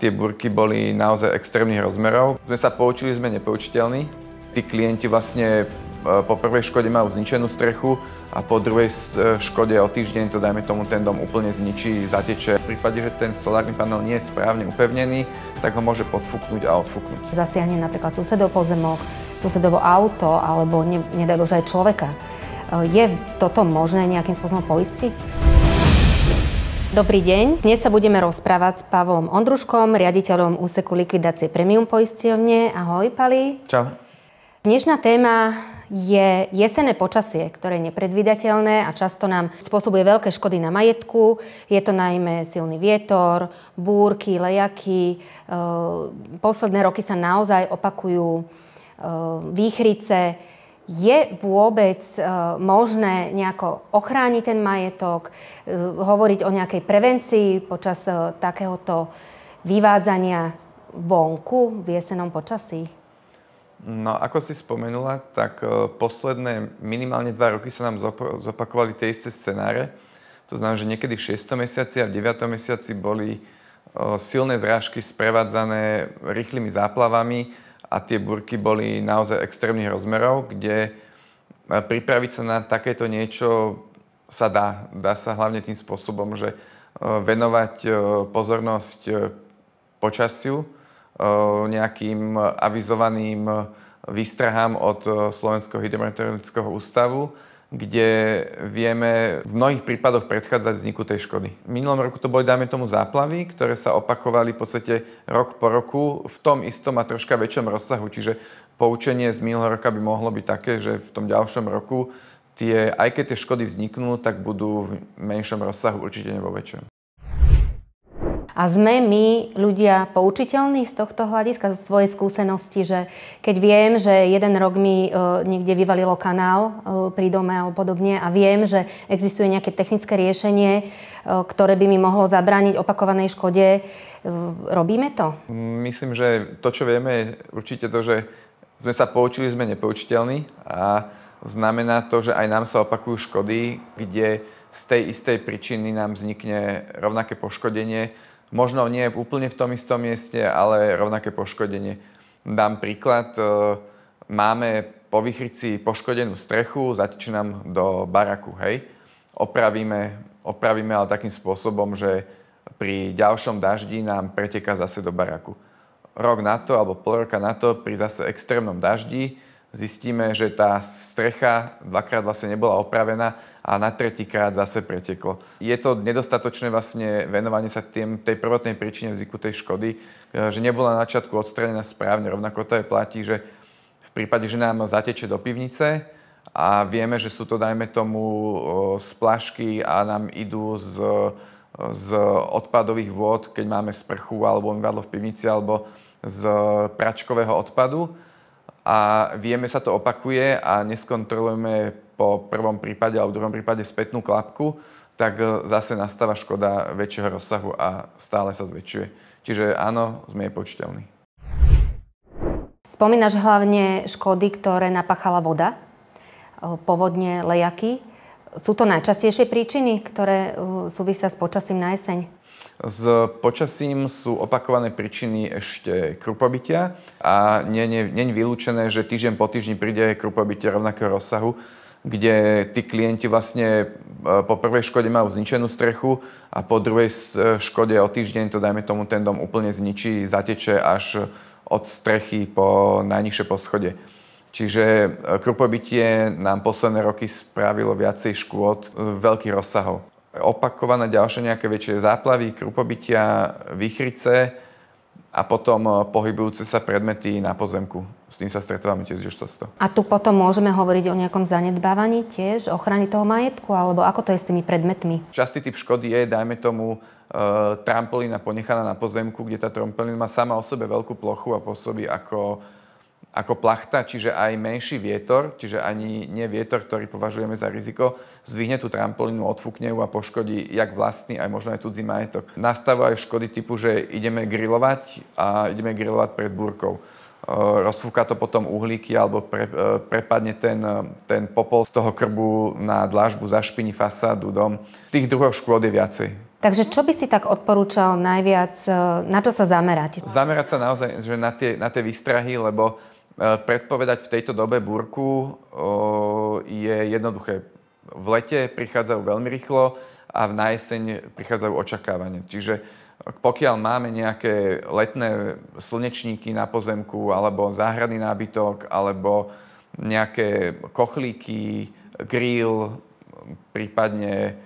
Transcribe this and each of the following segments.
Tie búrky boli naozaj extrémnych rozmerov. Sme sa poučili, sme nepoučiteľní. Tí klienti vlastne po prvej škode majú zničenú strechu a po druhej škode o týždeň to, dajme tomu, ten dom úplne zničí, zateče. V prípade, že ten solárny panel nie je správne upevnený, tak ho môže podfúknuť a odfúknuť. Zasiahne napríklad susedov pozemok, susedovo auto alebo nedaj Bože aj človeka. Je toto možné nejakým spôsobom poistiť? Dobrý deň. Dnes sa budeme rozprávať s Pavlom Ondruškom, riaditeľom úseku likvidácie Premium poisťovne. Ahoj, Pali. Čau. Dnešná téma je jesenné počasie, ktoré je nepredvídateľné a často nám spôsobuje veľké škody na majetku. Je to najmä silný vietor, búrky, lejaky. Posledné roky sa naozaj opakujú výchrice. Je vôbec možné nejako ochrániť ten majetok, hovoriť o nejakej prevencii počas takéhoto vyvádzania vonku v jesennom počasí? No, ako si spomenula, tak posledné minimálne 2 roky sa nám zopakovali tie isté scenáre. To znamená, že niekedy v 6. mesiaci a v 9. mesiaci boli silné zrážky sprevádzané rýchlymi záplavami a tie búrky boli naozaj extrémnych rozmerov, kde pripraviť sa na takéto niečo sa dá. Dá sa hlavne tým spôsobom, že venovať pozornosť počasiu, nejakým avizovaným výstrahám od Slovenského hydrometeorologického ústavu, kde vieme v mnohých prípadoch predchádzať vzniku tej škody. V minulom roku to boli, dajme tomu, záplavy, ktoré sa opakovali v podstate rok po roku v tom istom a troška väčšom rozsahu. Čiže poučenie z minulého roka by mohlo byť také, že v tom ďalšom roku aj keď tie škody vzniknú, tak budú v menšom rozsahu, určite nie vo väčšom. A sme my, ľudia, poučiteľní z tohto hľadiska, zo svojej skúsenosti, že keď viem, že jeden rok mi niekde vyvalilo kanál pri dome alebo podobne a viem, že existuje nejaké technické riešenie, ktoré by mi mohlo zabrániť opakovanej škode, robíme to? Myslím, že to, čo vieme, je určite to, že sme sa poučili, sme nepoučiteľní a znamená to, že aj nám sa opakujú škody, kde z tej istej príčiny nám vznikne rovnaké poškodenie. Možno nie úplne v tom istom mieste, ale rovnaké poškodenie. Dám príklad. Máme po výchrici poškodenú strechu, zateče nám do baraku, hej. Opravíme ale takým spôsobom, že pri ďalšom daždi nám preteká zase do baraku. Rok na to, alebo pol roka na to, pri zase extrémnom daždi, zistíme, že tá strecha 2-krát vlastne nebola opravená a na 3-krát zase preteklo. Je to nedostatočné vlastne venovanie sa tej prvotnej príčine vzniku tej škody, že nebola na začiatku odstranená správne. Rovnako to aj platí, že v prípade, že nám zateče do pivnice a vieme, že sú to, dajme tomu, splašky a nám idú z odpadových vôd, keď máme sprchu alebo umývadlo v pivnici alebo z pračkového odpadu, a vieme, sa to opakuje a neskontrolujeme po prvom prípade alebo druhom prípade spätnú klapku, tak zase nastáva škoda väčšieho rozsahu a stále sa zväčšuje. Čiže áno, sme nepoučiteľní. Spomínaš hlavne škody, ktoré napáchala voda, povodne, lejaky. Sú to najčastejšie príčiny, ktoré súvisia s počasím na jeseň? S počasím sú opakované príčiny ešte krupobytia a nie je vylúčené, že týždeň po týždni príde krupobytie rovnakého rozsahu, kde tí klienti vlastne po prvej škode majú zničenú strechu a po druhej škode o týždeň to, dajme tomu, ten dom úplne zničí, zateče až od strechy po najnižšie poschodie. Čiže krupobytie nám posledné roky spravilo viacej škôd veľkých rozsahov. Opakované ďalšie nejaké väčšie záplavy, krupobytia, výchrice a potom pohybujúce sa predmety na pozemku. S tým sa stretávame tiež často. A tu potom môžeme hovoriť o nejakom zanedbávaní tiež, ochrane toho majetku, alebo ako to je s tými predmetmi? Častý typ škody je, dajme tomu, trampolína ponechaná na pozemku, kde tá trampolína má sama o sebe veľkú plochu a pôsobí ako plachta, čiže aj menší vietor, čiže ani nie vietor, ktorý považujeme za riziko, zdvihne tú trampolínu, odfúkne ju a poškodí jak vlastný, aj možno aj cudzí majetok. Nastávajú aj škody typu, že ideme grilovať pred búrkou. rozfúka to potom uhlíky alebo prepadne ten popol z toho krbu na dlažbu, zašpiní fasádu, dom. Tých druhov škôd je viacej. Takže čo by si tak odporúčal najviac, na čo sa zamerať? Zamerať sa naozaj že na tie výstrahy, lebo predpovedať v tejto dobe búrku je jednoduché. V lete prichádzajú veľmi rýchlo a na jeseň prichádzajú očakávania. Čiže pokiaľ máme nejaké letné slnečníky na pozemku, alebo záhradný nábytok, alebo nejaké kochlíky, grill, prípadne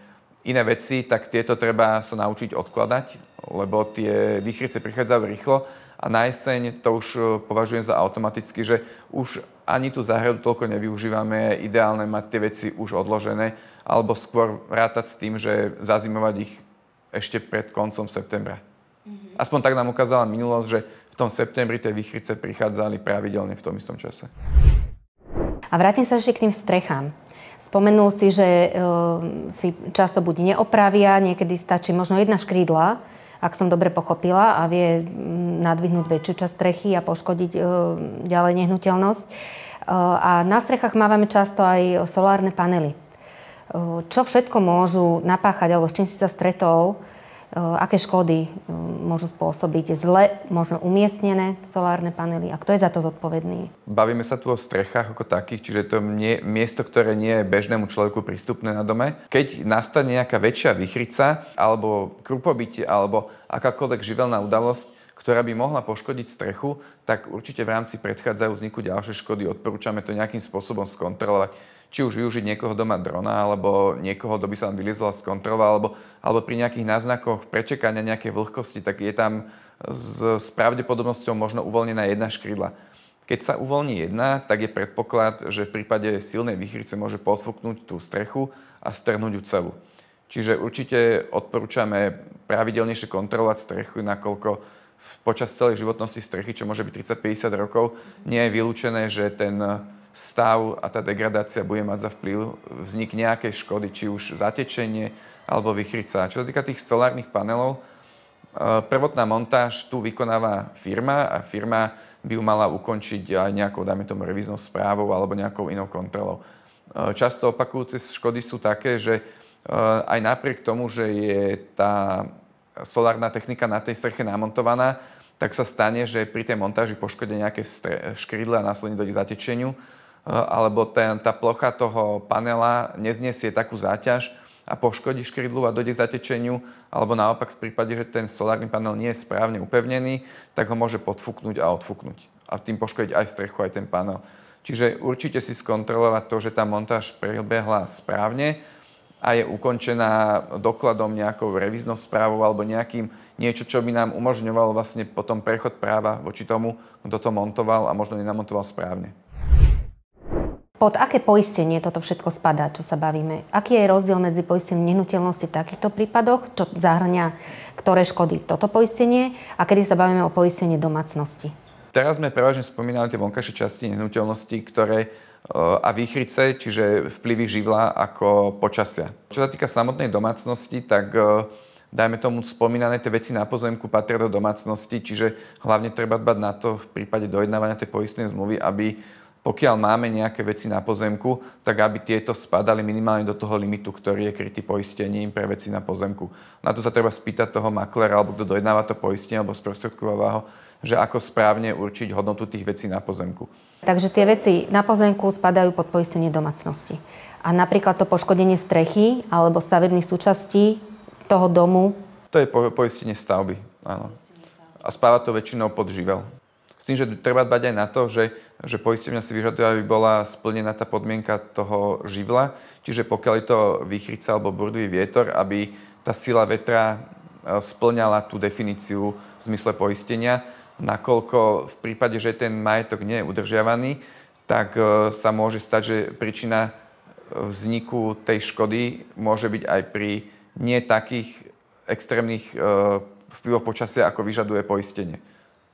iné veci, tak tieto treba sa naučiť odkladať, lebo tie výchrice prichádzajú rýchlo a na jeseň to už považujem za automaticky, že už ani tú záhradu toľko nevyužívame, je ideálne mať tie veci už odložené, alebo skôr rátať s tým, že zazimovať ich ešte pred koncom septembra. Aspoň tak nám ukázala minulosť, že v tom septembri tie výchrice prichádzali pravidelne v tom istom čase. A vrátim sa ešte k tým strechám. Spomenul si, že si často buď neopravia, niekedy stačí možno jedna škrídla, ak som dobre pochopila, a vie nadvihnúť väčšiu časť strechy a poškodiť ďalej nehnuteľnosť. A na strechách mávame často aj solárne panely. Čo všetko môžu napáchať, alebo s čím si sa stretol, aké škody môžu spôsobiť zle, možno umiestnené solárne panely a kto je za to zodpovedný? Bavíme sa tu o strechách ako takých, čiže to je miesto, ktoré nie je bežnému človeku prístupné na dome. Keď nastane nejaká väčšia výchrica alebo krupobytie alebo akákoľvek živelná udalosť, ktorá by mohla poškodiť strechu, tak určite v rámci predchádzajú vzniku ďalšie škody. Odporúčame to nejakým spôsobom skontrolovať. Či už využiť niekoho doma drona, alebo niekoho, kto by sa vám vyliezol a skontroloval, alebo pri nejakých náznakoch prečekania nejakej vlhkosti, tak je tam s pravdepodobnosťou možno uvoľnená jedna škrídla. Keď sa uvoľní jedna, tak je predpoklad, že v prípade silnej výchrice môže podfúknuť tú strechu a strhnúť ju celú. Čiže určite odporúčame pravidelnejšie kontrolovať strechu, nakoľko počas celej životnosti strechy, čo môže byť 30-50 rokov, nie je vylúčené, že ten stav a tá degradácia bude mať za vplyv vznik nejakej škody, či už zatečenie alebo výchrica. Čo sa týka tých solárnych panelov, prvotná montáž tu vykonáva firma a firma by ju mala ukončiť aj nejakou, dajme tomu, revíznou správou alebo nejakou inou kontrolou. Často opakujúce škody sú také, že aj napriek tomu, že je tá solárna technika na tej streche namontovaná, tak sa stane, že pri tej montáži poškodia nejaké škrydle a následne dojde k zatečeniu, alebo tá plocha toho panela nezniesie takú záťaž a poškodí škrydlu a dojde k zatečeniu, alebo naopak v prípade, že ten solárny panel nie je správne upevnený, tak ho môže podfúknuť a odfúknuť. A tým poškodiť aj strechu, aj ten panel. Čiže určite si skontrolovať to, že tá montáž prebehla správne a je ukončená dokladom nejakou revíznou správou alebo niečo, čo by nám umožňovalo vlastne potom prechod práva voči tomu, kto to montoval a možno nenamontoval správne. Pod aké poistenie toto všetko spadá, čo sa bavíme? Aký je rozdiel medzi poistením nehnuteľnosti v takýchto prípadoch, čo zahŕňa ktoré škody toto poistenie, a kedy sa bavíme o poistení domácnosti? Teraz sme prevažne spomínali tie vonkajšie časti nehnuteľnosti, a výchrice, čiže vplyvy živla ako počasia. Čo sa týka samotnej domácnosti, tak dajme tomu spomínané tie veci na pozemku patria do domácnosti, čiže hlavne treba dbať na to v prípade dojednávania tej poistnej zmluvy, aby pokiaľ máme nejaké veci na pozemku, tak aby tieto spadali minimálne do toho limitu, ktorý je krytý poistením pre veci na pozemku. Na to sa treba spýtať toho maklera, alebo kto dojednáva to poistenie, alebo sprostredkováva ho, že ako správne určiť hodnotu tých vecí na pozemku. Takže tie veci na pozemku spadajú pod poistenie domácnosti. A napríklad to poškodenie strechy alebo stavebných súčastí toho domu? To je poistenie stavby, áno. A spáva to väčšinou pod živel. S tým, že treba dbať aj na to, že poistenia si vyžaduje, aby bola splnená tá podmienka toho živla. Čiže pokiaľ je to výchrica alebo burdový vietor, aby tá sila vetra splňala tú definíciu v zmysle poistenia, nakoľko v prípade, že ten majetok nie je udržiavaný, tak sa môže stať, že príčina vzniku tej škody môže byť aj pri nie takých extrémnych vplyvoch počasia, ako vyžaduje poistenie.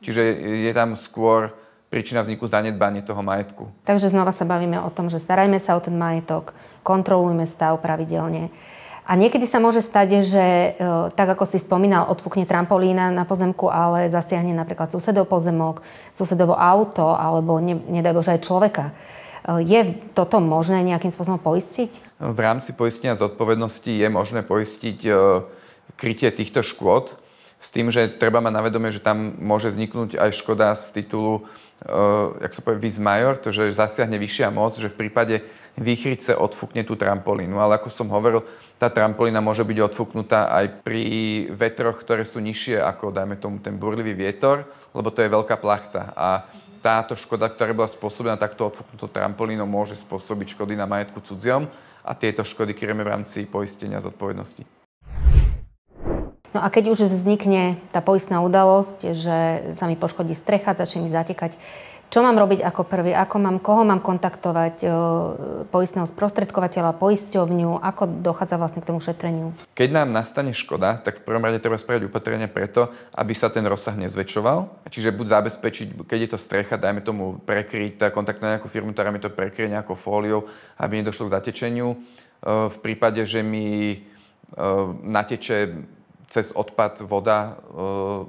Čiže je tam skôr príčina vzniku zanedbanie toho majetku. Takže znova sa bavíme o tom, že starajme sa o ten majetok, kontrolujme stav pravidelne. A niekedy sa môže stať, že tak ako si spomínal, odfúkne trampolína na pozemku, ale zasiahne napríklad susedov pozemok, susedovo auto alebo nedaj Bože aj človeka. Je toto možné nejakým spôsobom poistiť? V rámci poistenia zodpovednosti je možné poistiť krytie týchto škôd s tým, že treba mať na vedomie, že tam môže vzniknúť aj škoda z titulu, jak sa povie, vis major, to, že zasiahne vyššia moc, že v prípade výchrice odfúkne tú trampolínu. Ale ako som hovoril, tá trampolína môže byť odfúknutá aj pri vetroch, ktoré sú nižšie ako, dajme tomu, ten burlivý vietor, lebo to je veľká plachta. A táto škoda, ktorá bola spôsobená takto odfúknutou trampolínou, môže spôsobiť škody na majetku cudziom a tieto škody kryjeme v rámci poistenia zodpovednosti. No a keď už vznikne tá poistná udalosť, že sa mi poškodí strecha, začne mi zatekať, čo mám robiť ako prvý? Koho mám kontaktovať? Poistného sprostredkovateľa, poisťovňu? Ako dochádza vlastne k tomu šetreniu? Keď nám nastane škoda, tak v prvom rade treba spraviť opatrenia preto, aby sa ten rozsah nezväčšoval. Čiže buď zabezpečiť, keď je to strecha, dajme tomu prekryť, kontaktovať nejakú firmu, ktorá mi to prekryje nejakou fóliou, aby nedošlo k zatečeniu. V prípade, že mi nateče cez odpad voda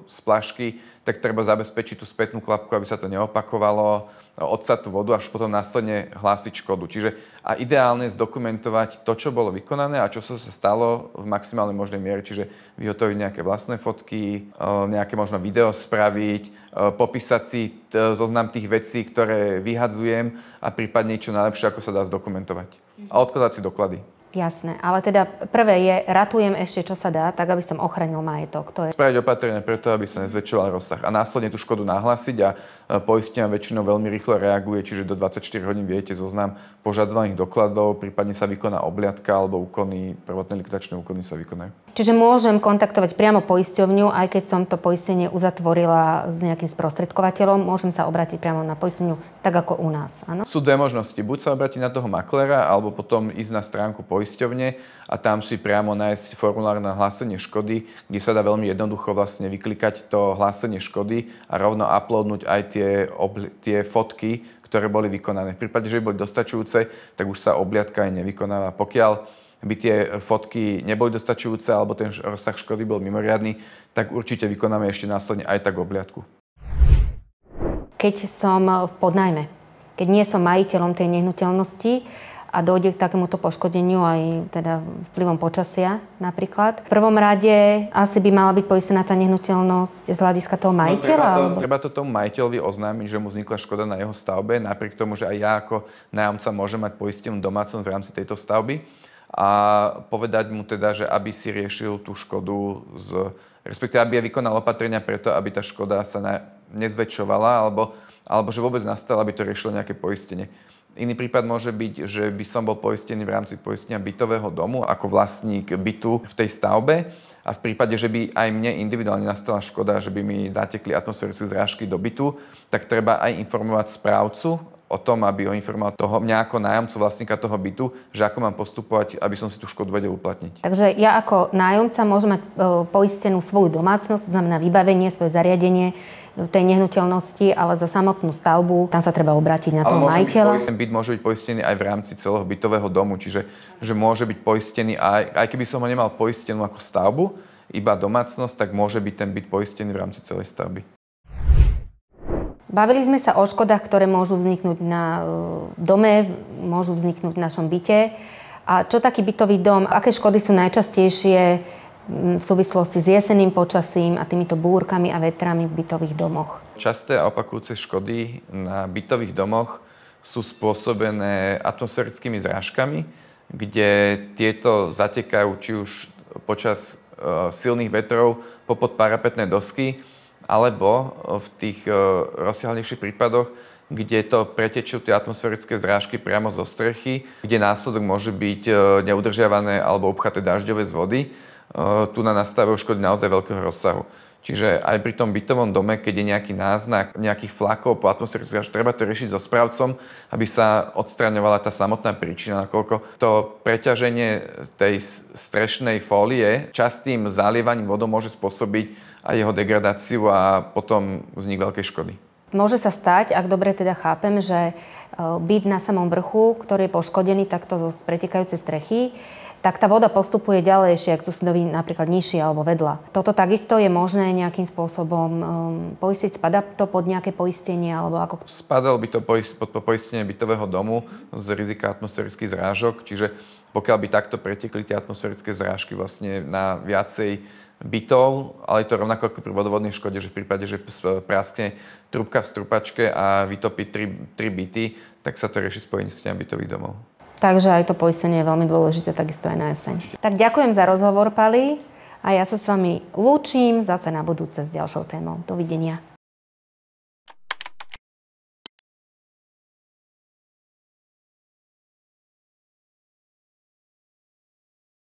z fľašky, tak treba zabezpečiť tú spätnú klapku, aby sa to neopakovalo, odsať tú vodu, až potom následne hlásiť škodu. Čiže a ideálne zdokumentovať to, čo bolo vykonané a čo sa stalo v maximálnej možnej miere. Čiže vyhotoviť nejaké vlastné fotky, nejaké možno video spraviť, popísať si zoznam tých vecí, ktoré vyhadzujem a prípadne čo najlepšie, ako sa dá zdokumentovať. A odkladať si doklady. Jasné, ale teda prvé je, ratujem ešte, čo sa dá, tak aby som ochránil majetok. To je... Spraviť opatrenia preto, aby sa nezväčšoval rozsah a následne tú škodu nahlásiť a poistenia väčšinou veľmi rýchlo reaguje, čiže do 24 hodín viete zoznam požadovaných dokladov, prípadne sa vykoná obliadka alebo úkony, prvotné likvidačné úkony sa vykonajú. Čiže môžem kontaktovať priamo poisťovňu, aj keď som to poistenie uzatvorila s nejakým sprostredkovateľom, môžem sa obrátiť priamo na poisťovňu, tak ako u nás, áno? Sú dve možnosti, buď sa obrátiť na toho maklera, alebo potom ísť na stránku poisťovne a tam si priamo nájsť formulár na hlásenie škody, kde sa dá veľmi jednoducho vlastne vyklikať to hlásenie škody a rovno uploadnúť aj tie fotky, ktoré boli vykonané. V prípade, že by boli dostačujúce, tak už sa obliadka aj nevykonáva. Pokiaľ by tie fotky neboli dostačujúce alebo ten rozsah škody bol mimoriadny, tak určite vykonáme ešte následne aj tak obliadku. Keď som v podnájme, keď nie som majiteľom tej nehnuteľnosti a dojde k takémuto poškodeniu aj teda vplyvom počasia napríklad, v prvom rade asi by mala byť poistená tá nehnuteľnosť z hľadiska toho majiteľa? Treba to tomu majiteľovi oznámiť, že mu vznikla škoda na jeho stavbe, napriek tomu, že aj ja ako nájomca môžem mať poistenú domácnosť v rámci tejto stavby. A povedať mu teda, že aby si riešil tú škodu, respektíve aby vykonal opatrenia preto, aby tá škoda sa nezväčšovala, alebo že vôbec nastala, aby to riešilo nejaké poistenie. Iný prípad môže byť, že by som bol poistený v rámci poistenia bytového domu ako vlastník bytu v tej stavbe a v prípade, že by aj mne individuálne nastala škoda, že by mi zatekli atmosférické zrážky do bytu, tak treba aj informovať správcu o tom, aby ho informoval toho mňa ako nájomcu, vlastníka toho bytu, že ako mám postupovať, aby som si tú škodu vedel uplatniť. Takže ja ako nájomca môžem mať poistenú svoju domácnosť, to znamená vybavenie, svoje zariadenie tej nehnuteľnosti, ale za samotnú stavbu tam sa treba obrátiť na toho majiteľa. Byt môže byť poistený aj v rámci celého bytového domu, čiže že môže byť poistený aj keby som ho nemal poistenú ako stavbu, iba domácnosť, tak môže byť ten byt poistený v rámci celej stavby. Bavili sme sa o škodách, ktoré môžu vzniknúť na dome, môžu vzniknúť v našom byte. A čo taký bytový dom? Aké škody sú najčastejšie v súvislosti s jesenným počasím a týmito búrkami a vetrami v bytových domoch? Časté a opakujúce škody na bytových domoch sú spôsobené atmosférickými zrážkami, kde tieto zatekajú či už počas silných vetrov popod parapetné dosky, alebo v tých rozsiahlejších prípadoch, kde to pretečú tie atmosférické zrážky priamo zo strechy, kde následok môže byť neudržiavané alebo obchaté dažďové vody. Tu nastávajú škody naozaj veľkého rozsahu. Čiže aj pri tom bytovom dome, keď je nejaký náznak nejakých flakov po atmosférických zrážkach, treba to riešiť so správcom, aby sa odstraňovala tá samotná príčina, nakoľko to preťaženie tej strešnej fólie častým zalievaním vodou môže spôsobiť aj jeho degradáciu a potom vznik veľkej škody. Môže sa stať, ak dobre teda chápem, že byt na samom vrchu, ktorý je poškodený takto zo pretekajúcej strechy, tak tá voda postupuje ďalej, ešte ak susedovi napríklad nižšie alebo vedľa. Toto takisto je možné nejakým spôsobom poistiť? Spadá to pod nejaké poistenie alebo ako? Spadalo by to pod poistenie bytového domu z rizika atmosférickych zrážok, čiže pokiaľ by takto pretekli tie atmosférické zrážky vlastne na viacej bytov, ale je to rovnako ako pri vodovodnej škode, že v prípade, že praskne trúbka v strupačke a vytopí tri byty, tak sa to rieši spojenie s bytových domov. Takže aj to poistenie je veľmi dôležité, takisto aj na jeseň. Tak ďakujem za rozhovor, Pali, a ja sa s vami lúčim zase na budúce s ďalšou témou. Dovidenia.